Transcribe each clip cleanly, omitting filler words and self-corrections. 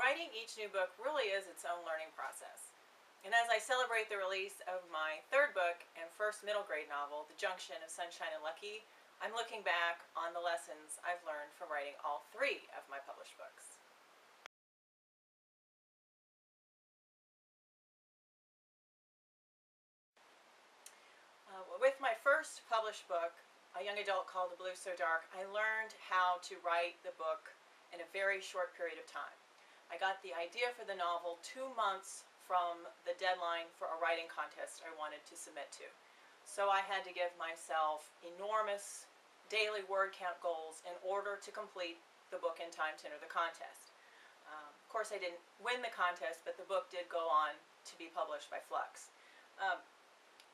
writing each new book really is its own learning process. And as I celebrate the release of my third book and first middle grade novel, The Junction of Sunshine and Lucky, I'm looking back on the lessons I've learned from writing all three of my published books. With my first published book, a young adult called The Blue So Dark, I learned how to write the book in a very short period of time. I got the idea for the novel 2 months from the deadline for a writing contest I wanted to submit to. So I had to give myself enormous daily word count goals in order to complete the book in time to enter the contest. Of course, I didn't win the contest, but the book did go on to be published by Flux.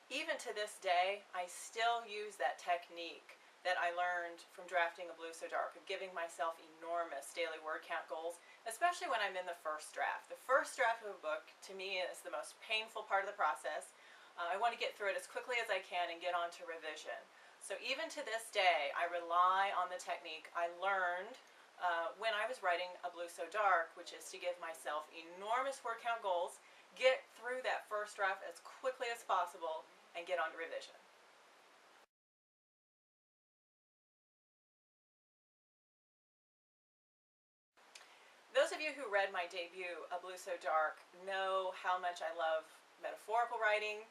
Even to this day, I still use that technique that I learned from drafting A Blue So Dark, of giving myself enormous daily word count goals, especially when I'm in the first draft. The first draft of a book, to me, is the most painful part of the process. I want to get through it as quickly as I can and get on to revision. So even to this day, I rely on the technique I learned when I was writing A Blue So Dark, which is to give myself enormous word count goals, get through that first draft as quickly as possible, and get on to revision. Those of you who read my debut, A Blue So Dark, know how much I love metaphorical writing,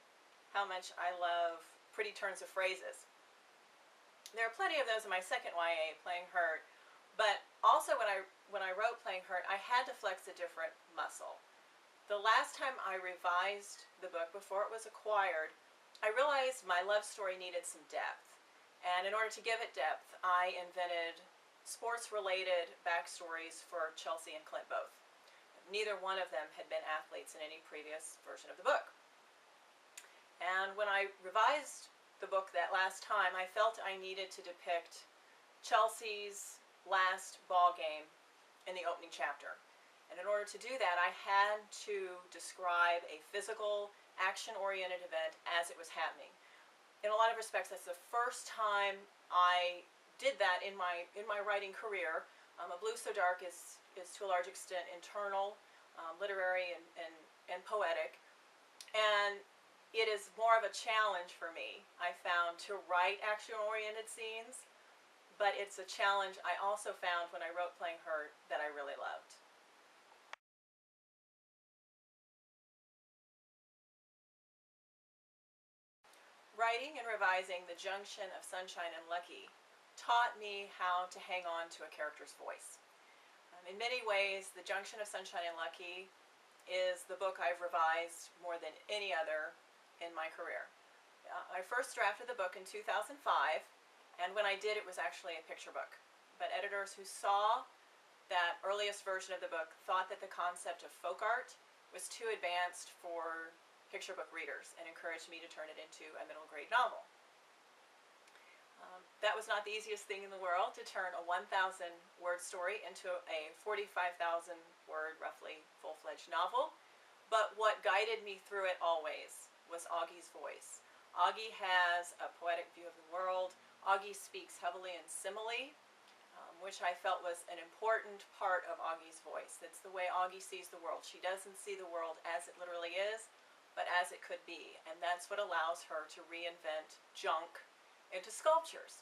how much I love pretty turns of phrases. There are plenty of those in my second YA, Playing Hurt, but also when I wrote Playing Hurt, I had to flex a different muscle. The last time I revised the book before it was acquired, I realized my love story needed some depth. And in order to give it depth, I invented sports-related backstories for Chelsea and Clint both. Neither one of them had been athletes in any previous version of the book. And when I revised the book that last time, I felt I needed to depict Chelsea's last ball game in the opening chapter. And in order to do that, I had to describe a physical, action-oriented event as it was happening. In a lot of respects, that's the first time I did that in my writing career. A Blue So Dark is to a large extent internal, literary, and poetic. And it is more of a challenge for me, I found, to write action-oriented scenes, but it's a challenge I also found when I wrote Playing Hurt that I really loved. Writing and revising The Junction of Sunshine and Lucky taught me how to hang on to a character's voice. In many ways, The Junction of Sunshine and Lucky is the book I've revised more than any other in my career. I first drafted the book in 2005, and when I did, it was actually a picture book. But editors who saw that earliest version of the book thought that the concept of folk art was too advanced for picture book readers and encouraged me to turn it into a middle grade novel. That was not the easiest thing in the world, to turn a 1,000 word story into a 45,000 word, roughly, full-fledged novel. But what guided me through it always was Augie's voice. Augie has a poetic view of the world. Augie speaks heavily in simile, which I felt was an important part of Augie's voice. It's the way Augie sees the world. She doesn't see the world as it literally is, but as it could be. And that's what allows her to reinvent junk into sculptures.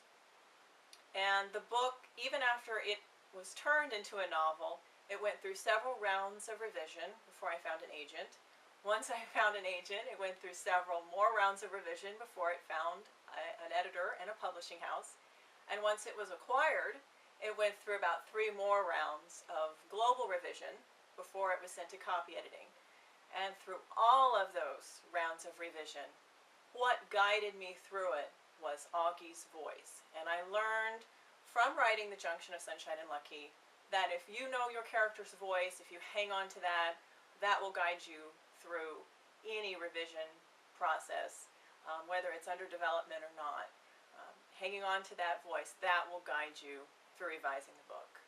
And the book, even after it was turned into a novel, it went through several rounds of revision before I found an agent. Once I found an agent, it went through several more rounds of revision before it found an editor and a publishing house. And once it was acquired, it went through about 3 more rounds of global revision before it was sent to copy editing. And through all of those rounds of revision, what guided me through it was Augie's voice. And I learned from writing The Junction of Sunshine and Lucky that if you know your character's voice, if you hang on to that, that will guide you through any revision process, whether it's under development or not. Hanging on to that voice, that will guide you through revising the book.